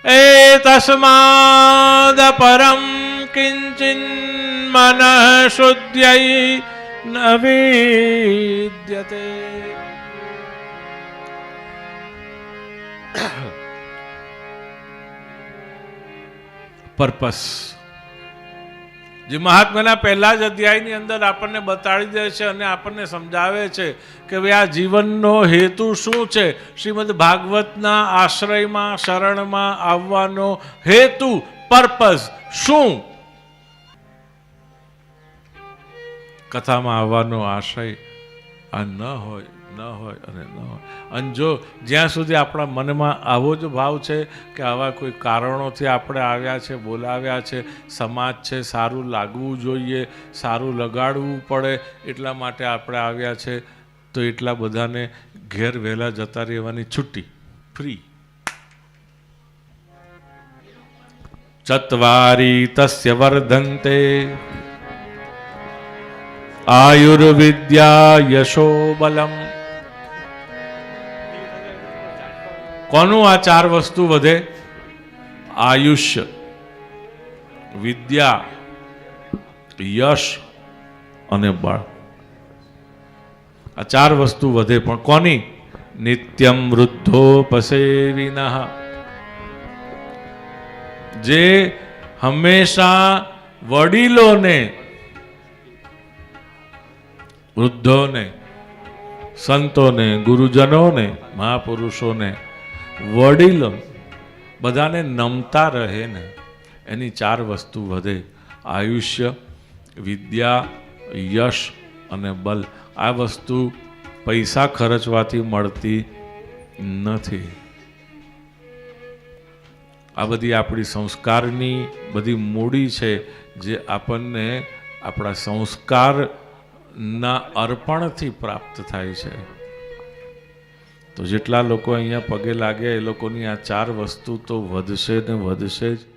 એતસ્માદ પરમ કિંચિન મનઃ શુદ્ધ્યૈ ન વિદ્યતે. પર્પસ જે મહાત્માના પહેલા જ અધ્યાયની અંદર આપણને બતાડી દે છે અને આપણને સમજાવે છે કે ભાઈ આ જીવનનો હેતુ શું છે. શ્રીમદ ભાગવતના આશ્રયમાં શરણમાં આવવાનો હેતુ, પર્પસ શું? કથામાં આવવાનો આશય આ ન હોય અને ન હોય. અને જો જ્યાં સુધી આપણા મનમાં આવો જ ભાવ છે કે આવા કોઈ કારણોથી આપણે આવ્યા છે, બોલાવ્યા છે, સમાજ છે, સારું લાગવું જોઈએ, સારું લગાડવું પડે, એટલા માટે આપણે આવ્યા છે, તો એટલા બધાને ઘેર વહેલા જતા રહેવાની છુટ્ટી, ફ્રી. ચત્વારી તસ્ય વર્ધન્તે આયુર્વિદ્યા યશો બલમ. કોનું આ ચાર વસ્તુ વધે? આયુષ્ય, વિદ્યા, યશ અને બળ. આ ચાર વસ્તુ વધે. પણ કોની? નિત્યમ વૃદ્ધોપસેવિનઃ, જે હંમેશા વડીલોને, વૃદ્ધોને, સંતોને, ગુરુજનોને, મહાપુરુષોને, વડીલો બધાને નમતા રહે ને, એની ચાર વસ્તુ વધે. આયુષ્ય, વિદ્યા, યશ અને બલ. આ વસ્તુ પૈસા ખર્ચવાથી મળતી નથી. આ બધી આપણી સંસ્કારની બધી મૂડી છે, જે આપણને આપણા સંસ્કારના અર્પણથી પ્રાપ્ત થાય છે. તો જેટલા લોકો અહીંયા પગે લાગે એ લોકોની આ ચાર વસ્તુ તો વધશે ને વધશે જ.